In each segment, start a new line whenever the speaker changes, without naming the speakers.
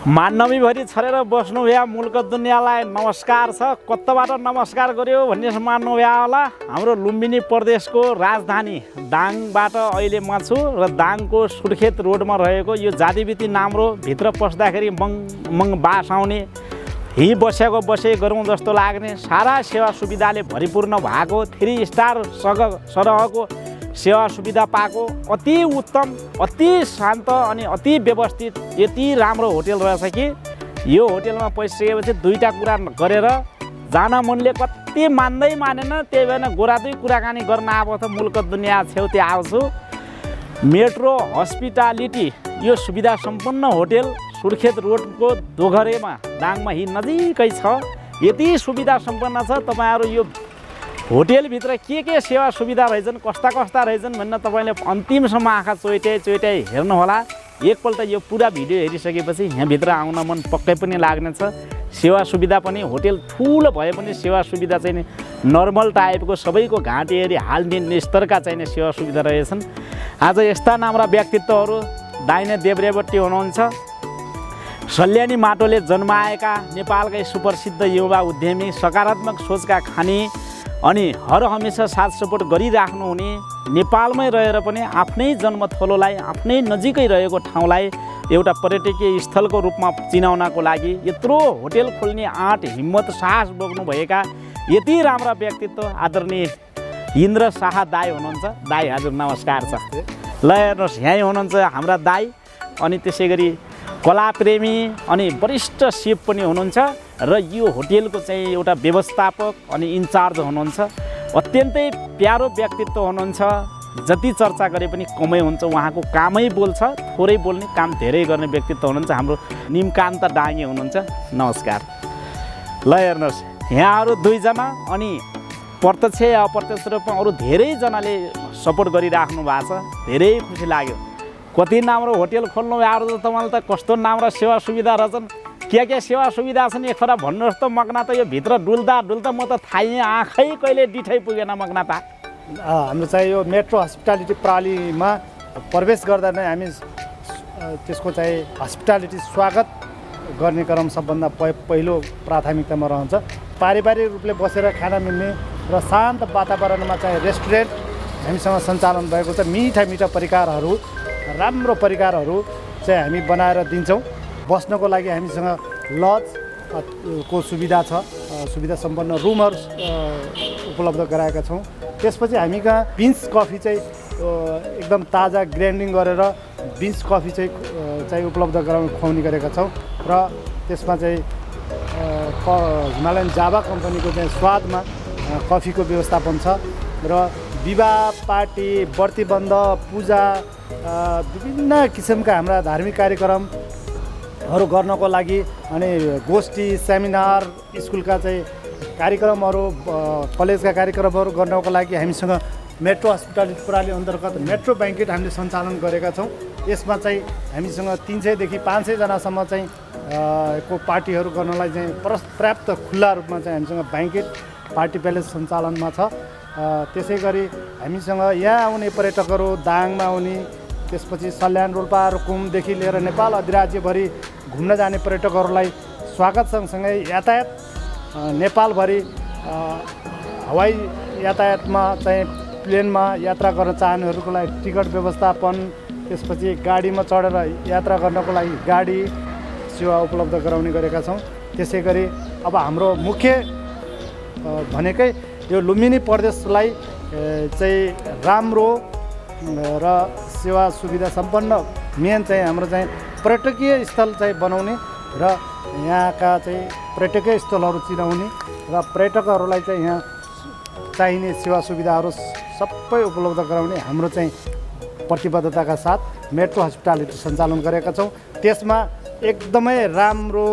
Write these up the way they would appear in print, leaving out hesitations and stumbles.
मानवीभरि छरेर बस्नु भ्या मुल्क दुनियाँलाई नमस्कार छ। कत्ताबाट नमस्कार गर्यो भन्ने मान्नु भ्या होला। हाम्रो लुम्बिनी प्रदेशको राजधानी दाङबाट अहिले म छु र दाङको सुर्खेत रोडमा रहेको यो जातिविति नाम्रो भित्र पस्दाखेरि मङ बास आउने हि बसेको बसे गरौँ जस्तो लाग्ने सारा सेवा सुविधाले भरिपूर्ण भएको 3 स्टार सरहको सेवा सुविधा पाएको अति उत्तम अति शान्त अनि अति व्यवस्थित यति राम्रो होटल रहेछ कि यो होटलमा पसिसकेपछि दुईटा कुरा गरेर जान मनले कति मान्दै मानेन। त्यही भएर गोरादै कुराकानी गर्न आएको त मुल्क दुनियाँ छेउती आउँछु। मेट्रो हस्पिटालिटी यो सुविधा सम्पन्न होटल सुर्खेत रोडको दोघरेमा दाङमा हि नजिकै छ। यति सुविधा सम्पन्न छ। तपाईहरु यो होटलभित्र के सेवा सुविधा रहेछन् कस्ता रहेछन् भन्न तपाईले अन्तिमसम्म आँखा चोइटाइ हेर्नु होला। एकपल्ट यो पुरा भिडियो हेरिसकेपछि यहाँभित्र आउन मन पक्कै पनि लाग्नेछ। सेवा सुविधा पनि होटल ठुलो भए पनि सेवा सुविधा चाहिँ नर्मल टाइपको सबैको घाँटी हेरी हाल्ने स्तरका चाहिँ सेवा सुविधा रहेछन्। आज यस्ता नाम्रा व्यक्तित्वहरू दाहिने देब्रेपट्टि हुनुहुन्छ। सल्यानी माटोले जन्माएका नेपालकै सुप्रसिद्ध युवा उद्यमी सकारात्मक सोचका खानी अनि हर हमेसा साथ सपोर्ट गरिराख्नु हुने नेपालमै रहेर पनि आफ्नै जन्मथलोलाई आफ्नै नजिकै रहेको ठाउँलाई एउटा पर्यटकीय स्थलको रूपमा चिनाउनको लागि यत्रो होटल खोल्ने आँट हिम्मत साहस बोक्नु भएका यति राम्रा व्यक्तित्व आदरणीय इन्द्र शाह दाई हुनुहुन्छ। दाई हजुर नमस्कार छ। ल हेर्नुहोस् यहीँ हुनुहुन्छ हाम्रा दाई अनि त्यसै गरी कलाप्रेमी अनि वरिष्ठ सेफ पनि हुनुहुन्छ र यो होटलको चाहिँ एउटा व्यवस्थापक अनि इन्चार्ज हुनुहुन्छ। अत्यन्तै प्यारो व्यक्तित्व हुनुहुन्छ। जति चर्चा गरे पनि कमै हुन्छ। उहाँको कामै बोल्छ, थोरै बोल्ने काम धेरै गर्ने व्यक्तित्व हुनुहुन्छ। हाम्रो निमकान्त डाङ्गे हुनुहुन्छ। नमस्कार। ल हेर्नुहोस् यहाँहरू दुईजना अनि प्रत्यक्ष अप्रत्यक्ष रूपमा अरू धेरैजनाले सपोर्ट गरिराख्नु भएको छ। धेरै खुसी लाग्यो। कति राम्रो होटल खोल्नु भएर त तपाईँले त कस्तो राम्रो सेवा सुविधा रहेछन्। के सेवा सुविधा छन् एक फरा भन्नुहोस् त। मग्ना त यो भित्र डुल्दा म त थाहै आँखै कहिले डिठै पुगेन मग्ना त।
हाम्रो चाहिँ यो मेट्रो हस्पिटालिटी प्रणालीमा प्रवेश गर्दा नै हामी त्यसको चाहिँ हस्पिटालिटी स्वागत गर्ने क्रम सबभन्दा पहिलो प्राथमिकतामा रहन्छ। पारिवारिक रूपले बसेर खाना मिल्ने र शान्त वातावरणमा चाहिँ रेस्टुरेन्ट हामीसँग सञ्चालन भएको छ। मिठा परिकारहरू राम्रो परिकारहरू चाहिँ हामी बनाएर दिन्छौँ। बस्नको लागि हामीसँग लज को सुविधा छ। सुविधा सम्पन्न रुमहरू उपलब्ध गराएका छौँ। त्यसपछि हामी कहाँ बिन्स कफी चाहिँ एकदम ताजा ग्राइन्डिङ गरेर बिन्स कफी चाहिँ उपलब्ध गराउने खुवाउने गरेका छौँ। र त्यसमा चाहिँ हिमालयन जावा कम्पनीको चाहिँ स्वादमा कफीको व्यवस्थापन छ। र विवाह पार्टी व्रतीबन्ध पूजा विभिन्न किसिमका हाम्रा धार्मिक कार्यक्रमहरू गर्नको लागि अनि गोष्ठी सेमिनार स्कुलका चाहिँ कार्यक्रमहरू कलेजका कार्यक्रमहरू गर्नको लागि हामीसँग मेट्रो हस्पिटालिटी प्रणाली अन्तर्गत मेट्रो ब्याङ्केट हामीले सञ्चालन गरेका छौँ। यसमा चाहिँ हामीसँग 300 देखि 500 जनासम्म चाहिँ को पार्टीहरू गर्नलाई चाहिँ पर्याप्त खुल्ला रूपमा चाहिँ हामीसँग ब्याङ्केट पार्टी प्यालेस सञ्चालनमा छ। त्यसै गरी हामीसँग यहाँ आउने पर्यटकहरू दाङमा आउने त्यसपछि सल्यान रोल्पा रुकुमदेखि लिएर नेपाल अधिराज्यभरि घुम्न जाने पर्यटकहरूलाई स्वागत सँगसँगै यातायात नेपालभरि हवाई यातायातमा चाहिँ प्लेनमा यात्रा गर्न चाहनेहरूको लागि टिकट व्यवस्थापन त्यसपछि गाडीमा चढेर यात्रा गर्नको लागि गाडी सेवा उपलब्ध गराउने गरेका छौँ। त्यसै गरी अब हाम्रो मुख्य भनेकै यो लुम्बिनी प्रदेशलाई चाहिँ राम्रो र सेवा सुविधा सम्पन्न मेन चाहिँ हाम्रो चाहिँ पर्यटकीय स्थल चाहिँ बनाउने र यहाँका चाहिँ पर्यटकीय स्थलहरू चिनाउने र पर्यटकहरूलाई चाहिँ यहाँ चाहिने सेवा सुविधाहरू सबै उपलब्ध गराउने हाम्रो चाहिँ प्रतिबद्धताका साथ मेट्रो हस्पिटालिटी सञ्चालन गरेका छौँ। त्यसमा एकदमै राम्रो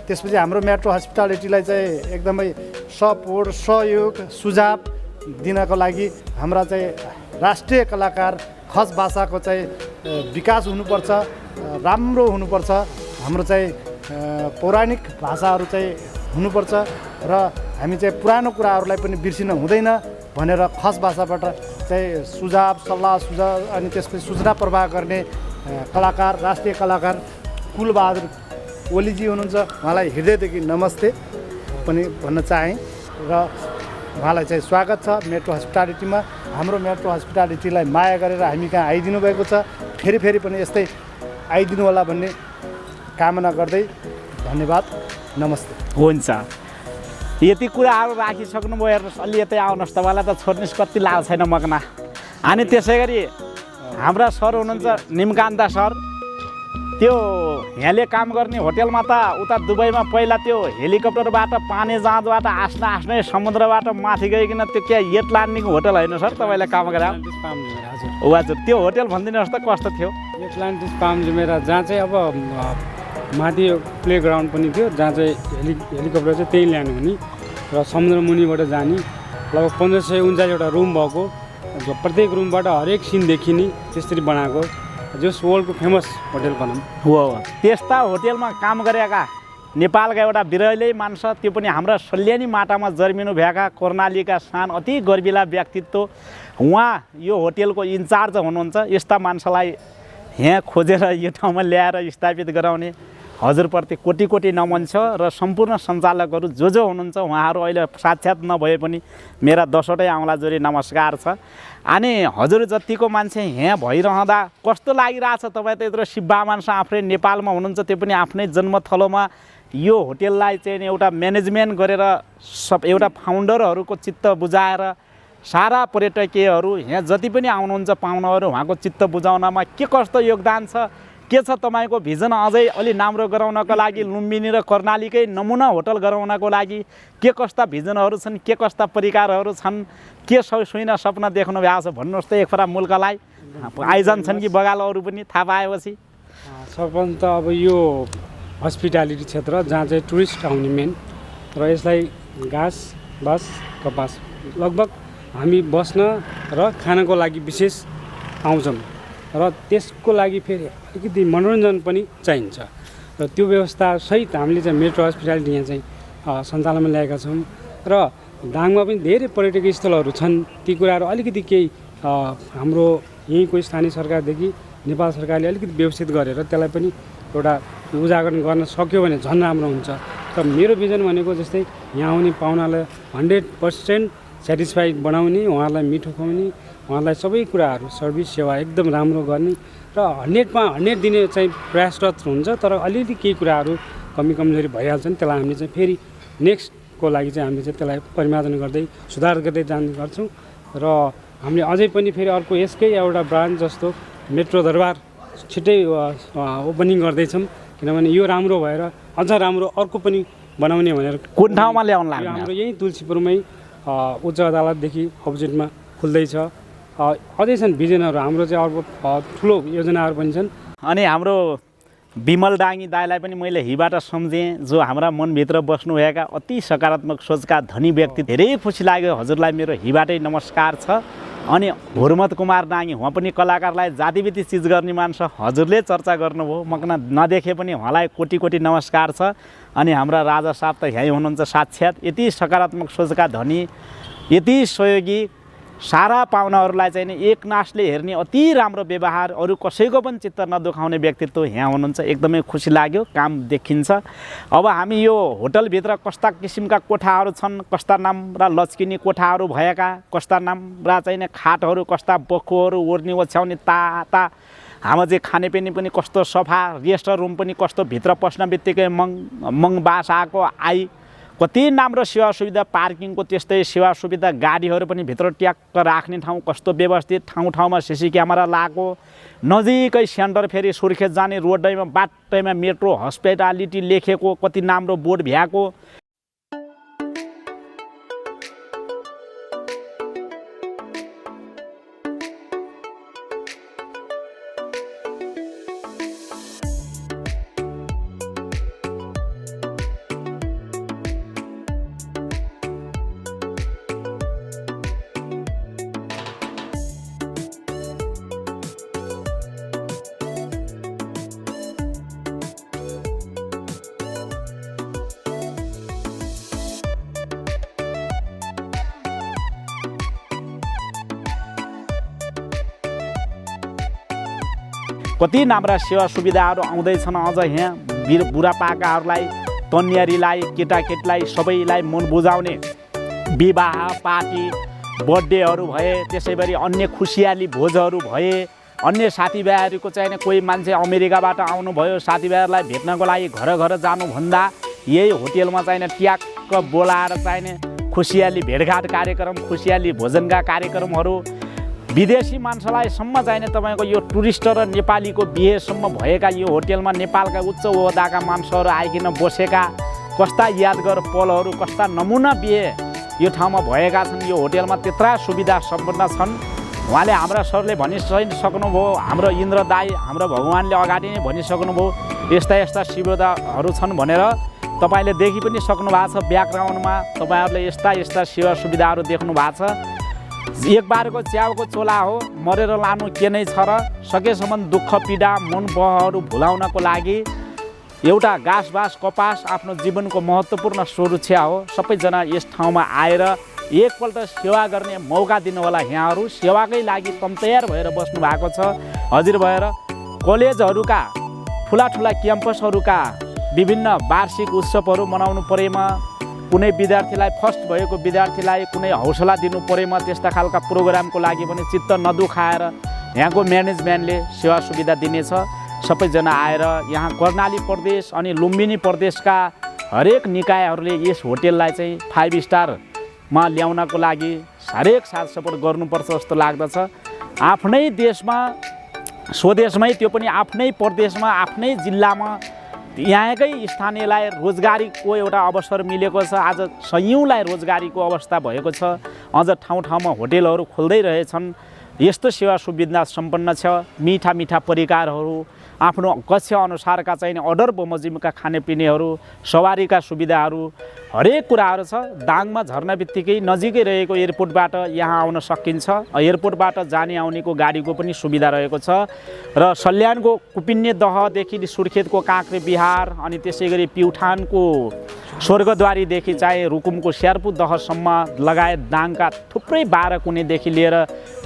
त्यसपछि हाम्रो मेट्रो हस्पिटालिटीलाई चाहिँ एकदमै सपोर्ट सहयोग सुझाव दिनको लागि हाम्रा चाहिँ राष्ट्रिय कलाकार खस भाषाको चाहिँ विकास हुनुपर्छ, राम्रो हुनुपर्छ। हाम्रो चाहिँ पौराणिक भाषाहरू चाहिँ हुनुपर्छ र हामी चाहिँ पुरानो कुराहरूलाई पनि बिर्सिन हुँदैन भनेर खस भाषाबाट चाहिँ सुझाव सल्लाह सुझाव अनि त्यसपछि सूचना प्रवाह गर्ने कलाकार राष्ट्रिय कलाकार कुलबहादुर ओलीजी हुनुहुन्छ, उहाँलाई हृदयदेखि नमस्ते पनि भन्न चाहेँ र उहाँलाई चाहिँ स्वागत छ मेट्रो हस्पिटालिटीमा। हाम्रो मेट्रो हस्पिटालिटीलाई माया गरेर हामी कहाँ आइदिनु भएको छ। फेरि पनि यस्तै आइदिनु होला भन्ने कामना गर्दै धन्यवाद, नमस्ते।
हुन्छ, यति कुराहरू राखिसक्नुभयो। हेर्नुहोस्, अलि यतै आउनुहोस्, तपाईँलाई त छोड्नुहोस्, कति लाभ छैन मकना। अनि त्यसै गरी हाम्रा सर हुनुहुन्छ निमकान्ता सर, त्यो यहाँले काम गर्ने होटेलमा त उता दुबईमा पहिला त्यो हेलिकप्टरबाट पानी जहाजबाट आफ्नै समुद्रबाट माथि गइकन त्यो के एटलान्टिक होटल होइन सर तपाईँले काम गरे? हजुर, त्यो होटेल भनिदिनुहोस् त कस्तो थियो?
एटलान्टिस पाम जुमेरा, जहाँ चाहिँ अब माथि प्लेग्राउन्ड पनि थियो, जहाँ चाहिँ हेलिकप्टर चाहिँ त्यहीँ ल्यानु हुने र समुद्र मुनिबाट जाने। लगभग 1549वटा रुम भएको, प्रत्येक रुमबाट हरेक सिन देखिने, त्यसरी बनाएको, जस वर्ल्डको फेमस होटेल भनौँ।
हो, त्यस्ता होटेलमा काम गरेका नेपालका एउटा बिरलै मान्छ, त्यो पनि हाम्रा सल्यानी माटामा जन्मिनु भएका कर्णालीका सान अति गर्विला व्यक्तित्व उहाँ यो होटेलको इन्चार्ज हुनुहुन्छ। यस्ता मान्छेलाई यहाँ खोजेर यो ठाउँमा ल्याएर स्थापित गराउने हजुरप्रति कोटी कोटी नमन छ। र सम्पूर्ण सञ्चालकहरू जो हुनुहुन्छ उहाँहरू अहिले साक्षात् नभए पनि मेरा 10वटै औँला जोडी नमस्कार छ। अनि हजुर जतिको मान्छे यहाँ भइरहँदा कस्तो लागिरहेछ? तपाईँ त यत्रो शिब्बा मान्छे आफै नेपालमा हुनुहुन्छ, त्यो पनि आफ्नै जन्मथलोमा यो होटेललाई चाहिँ एउटा म्यानेजमेन्ट गरेर एउटा फाउन्डरहरूको चित्त बुझाएर सारा पर्यटकीयहरू यहाँ जति पनि आउनुहुन्छ पाहुनाहरू उहाँको चित्त बुझाउनमा के कस्तो योगदान छ, के छ तपाईँको भिजन अझै अलि राम्रो गराउनको लागि, लुम्बिनी र कर्णालीकै नमुना होटल गराउनको लागि के कस्ता भिजनहरू छन्, के कस्ता परिकारहरू छन्, के सुइन सपना देख्नु भएको छ भन्नुहोस् त एक फरा मुल्कलाई। आइजान्छन् कि बगाल अरू पनि थाहा पाएपछि?
सर्वप्रथम त अब यो हस्पिटालिटी क्षेत्र जहाँ चाहिँ टुरिस्ट आउने मेन, र यसलाई घाँस बाँस कपास लगभग हामी बस्न र खानको लागि विशेष आउँछौँ, र त्यसको लागि फेरि अलिकति मनोरञ्जन पनि चाहिन्छ। र त्यो व्यवस्था सहित हामीले चाहिँ मेट्रो हस्पिटालिटी यहाँ चाहिँ सञ्चालनमा ल्याएका छौँ। र दाङमा पनि धेरै पर्यटकीय स्थलहरू छन्, ती कुराहरू अलिकति केही हाम्रो यहीँको स्थानीय सरकारदेखि नेपाल सरकारले अलिकति व्यवस्थित गरेर त्यसलाई पनि एउटा उजागर गर्न सक्यो भने झन् राम्रो हुन्छ। तर मेरो भिजन भनेको जस्तै यहाँ आउने पाहुनालाई 100% सेटिस्फाइड बनाउने, उहाँहरूलाई मिठो खुवाउने, उहाँलाई सबै कुराहरू सर्भिस सेवा एकदम राम्रो गर्ने र 100मा 100 दिने चाहिँ प्रयासरत हुन्छ। तर अलिअलि केही कुराहरू कमी कमजोरी भइहाल्छन्, त्यसलाई हामीले चाहिँ फेरि नेक्स्टको लागि चाहिँ हामीले चाहिँ त्यसलाई परिमार्जन गर्दै सुधार गर्दै जाने गर्छौँ। र हामीले अझै पनि फेरि अर्को यसकै एउटा ब्रान्च जस्तो मेट्रो दरबार छिट्टै ओपनिङ गर्दैछौँ, किनभने यो राम्रो भएर अझ राम्रो अर्को पनि बनाउने भनेर।
कुन ठाउँमा ल्याउनु लाग्यो?
हाम्रो यहीँ तुलसीपुरमै उच्च अदालतदेखि अपोजिटमा खुल्दैछ। अझै छन् भिजनहरू, हाम्रो चाहिँ अर्को ठुलो योजनाहरू पनि छन्।
अनि हाम्रो विमल डाङ्गी दाईलाई पनि मैले हिबाट सम्झेँ, जो हाम्रा मनभित्र बस्नुभएका अति सकारात्मक सोचका धनी व्यक्ति। धेरै खुसी लाग्यो, हजुरलाई मेरो हिबाटै नमस्कार छ। अनि हुर्मत कुमार डाङ्गी, उहाँ पनि कलाकारलाई जातिविधि चिज गर्ने मान्छे, हजुरले चर्चा गर्नुभयो, मकन नदेखे पनि उहाँलाई कोटी कोटी नमस्कार छ। अनि हाम्रा राजा साहब त यहीँ हुनुहुन्छ साक्षात्, यति सकारात्मक सोचका धनी, यति सहयोगी, सारा पाहुनाहरूलाई चाहिँ नि एक नासले हेर्ने अति राम्रो व्यवहार, अरू कसैको पनि चित्त नदुखाउने व्यक्तित्व यहाँ हुनुहुन्छ। एकदमै खुसी लाग्यो, काम देखिन्छ। अब हामी यो होटलभित्र कस्ता किसिमका कोठाहरू छन्, कस्ता राम्रा लचकिने कोठाहरू भएका, कस्ता राम्रा चाहिँ खाटहरू, कस्ता बखुहरू ओर्नी ओछ्याउने ताता, हाम्रो चाहिँ खानेपिने पनि कस्तो सफा, रेस्ट रुम पनि कस्तो, भित्र पस्न बित्तिकै मङ बास आएको आई, कति राम्रो सेवा सुविधा, पार्किङको त्यस्तै सेवा सुविधा, गाडीहरू पनि भित्र ट्याक्क राख्ने ठाउँ कस्तो व्यवस्थित, ठाउँ ठाउँमा सिसी क्यामेरा लगाएको, नजिकै सेन्टर फेरि सुर्खेत जाने रोडैमा बाटैमा मेट्रो हस्पिटालिटी लेखेको, कति राम्रो बोर्ड भ्याएको। कति राम्रा सेवा सुविधाहरू आउँदैछन् अझ यहाँ बुढापाकाहरूलाई तन्यारीलाई केटाकेटीलाई सबैलाई मन बुझाउने विवाह पार्टी बर्थडेहरू भए त्यसै गरी अन्य खुसियाली भोजहरू भए अन्य साथीभाइहरूको चाहिँ कोही मान्छे अमेरिकाबाट आउनुभयो साथीभाइहरूलाई भेट्नको लागि घर घर जानुभन्दा यही होटेलमा चाहिँ ट्याक्क बोलाएर चाहिँ खुसियाली भेटघाट कार्यक्रम खुसियाली भोजनका कार्यक्रमहरू विदेशी मान्छेलाई सम्म चाहिने तपाईँको यो टुरिस्ट र नेपालीको बिहेसम्म भएका यो होटेलमा नेपालका उच्च ओहदाका मान्छेहरू आइकन बसेका कस्ता यादगार पलहरू कस्ता नमुना बिहे यो ठाउँमा भएका छन्। यो होटेलमा त्यत्रा सुविधा सम्पन्न छन्। उहाँले हाम्रा सरले भनिसक्नुभयो, हाम्रो इन्द्र दाई हाम्रो भगवान्ले अगाडि नै भनिसक्नुभयो यस्ता यस्ता सुविधाहरू छन् भनेर। तपाईँले देखि पनि सक्नु भएको छ ब्याकग्राउन्डमा तपाईँहरूले यस्ता यस्ता सेवा सुविधाहरू देख्नु भएको छ। एक बारको च्याउको चोला हो, मरेर लानु के नै छ र। सकेसम्म दुःख पीडा मन बहहरू भुलाउनको लागि एउटा घाँसबास कपास आफ्नो जीवनको महत्त्वपूर्ण सुरक्षा हो। सबैजना यस ठाउँमा आएर एकपल्ट सेवा गर्ने मौका दिनु होला। यहाँहरू सेवाकै लागि तयार भएर बस्नु भएको छ। हजुर भएर कलेजहरूका ठुला ठुला क्याम्पसहरूका विभिन्न वार्षिक उत्सवहरू मनाउनु परेमा कुनै विद्यार्थीलाई फर्स्ट भएको विद्यार्थीलाई कुनै हौसला दिनु परेमा त्यस्ता खालका प्रोग्रामको लागि पनि चित्त नदुखाएर यहाँको म्यानेजमेन्टले सेवा सुविधा दिनेछ। सबैजना आएर यहाँ कर्णाली प्रदेश अनि लुम्बिनी प्रदेशका हरेक निकायहरूले यस होटेललाई चाहिँ 5 स्टारमा ल्याउनको लागि हरेक साथ सपोर्ट गर्नुपर्छ जस्तो लाग्दछ। आफ्नै देशमा स्वदेशमै त्यो पनि आफ्नै प्रदेशमा आफ्नै जिल्लामा यहाँकै स्थानीयलाई रोजगारीको एउटा अवसर मिलेको छ। आज सयौँलाई रोजगारीको अवस्था भएको छ। अझ ठाउँ ठाउँमा होटेलहरू खोल्दै रहेछन्। यस्तो सेवा सुविधा सम्पन्न छ। मिठा मिठा परिकारहरू आफ्नो कक्ष अनुसारका चाहिँ अर्डर बमोजिमका खानेपिनेहरू सवारीका सुविधाहरू हरेक कुराहरू छ। दाङमा झर्न बित्तिकै नजिकै रहेको एयरपोर्टबाट यहाँ आउन सकिन्छ। एयरपोर्टबाट जाने आउनेको गाडीको पनि सुविधा रहेको छ र सल्यानको कुपिन्ने दहदेखि सुर्खेतको काँक्रे बिहार अनि त्यसै गरी प्युठानको स्वर्गद्वारीदेखि चाहिँ रुकुमको स्यार्पु दहसम्म लगायत दाङका थुप्रै 12 कुनेदेखि लिएर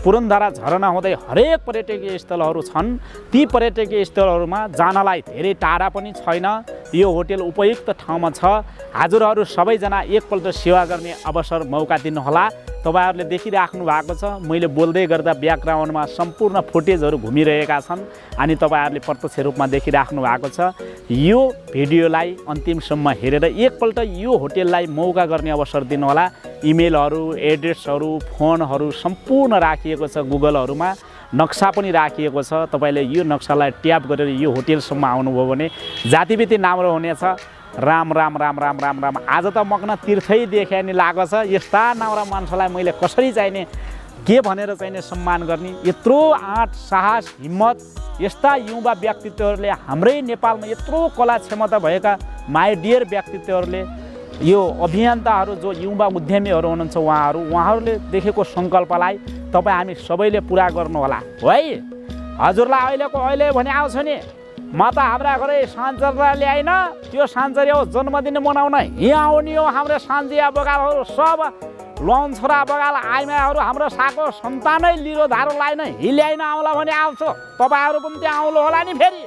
पुरन्दरा झरना हुँदै हरेक पर्यटकीय स्थलहरू छन्। ती पर्यटकीय स्थलहरूमा जानलाई धेरै टाढा पनि छैन। यो होटेल उपयुक्त ठाउँमा छ। हजुरहरू सबैजना एकपल्ट सेवा गर्ने अवसर मौका दिनुहोला। तपाईँहरूले देखिराख्नु भएको छ मैले बोल्दै गर्दा ब्याकग्राउन्डमा सम्पूर्ण फुटेजहरू घुमिरहेका छन् अनि तपाईँहरूले प्रत्यक्ष रूपमा देखिराख्नु भएको छ। यो भिडियोलाई अन्तिमसम्म हेरेर एकपल्ट यो होटेललाई मौका गर्ने अवसर दिनुहोला। इमेलहरू एड्रेसहरू फोनहरू सम्पूर्ण राखिएको छ। गुगलहरूमा नक्सा पनि राखिएको छ। तपाईँले यो नक्सालाई ट्याप गरेर यो होटेलसम्म आउनुभयो भने जातिविधि राम्रो हुनेछ। राम राम राम राम राम राम। आज त मग्न तीर्थै देखे नि लागेको छ। यस्ता नौरा मान्छेलाई मैले कसरी चाहिने के भनेर चाहिने सम्मान गर्ने। यत्रो आँट साहस हिम्मत यस्ता युवा व्यक्तित्वहरूले हाम्रै नेपालमा यत्रो कला क्षमता भएका माई डियर व्यक्तित्वहरूले यो अभियन्ताहरू जो युवा उद्यमीहरू हुनुहुन्छ उहाँहरूले देखेको सङ्कल्पलाई तपाईँ हामी सबैले पुरा गर्नुहोला है। हजुरलाई अहिले भने आउँछ नि म त हाम्रा घरै सान्चर ल्याइन त्यो सान्चर हो जन्मदिन मनाउन यहाँ आउने हो। हाम्रो सान्जिया बगालहरू सब लोन छोरा बगाल आइमाहरू हाम्रो साको सन्तानै लिरो धारो लाइन हिल्याइन आउला भने आउँछ। तपाईँहरू पनि त्यहाँ आउनु होला नि फेरि।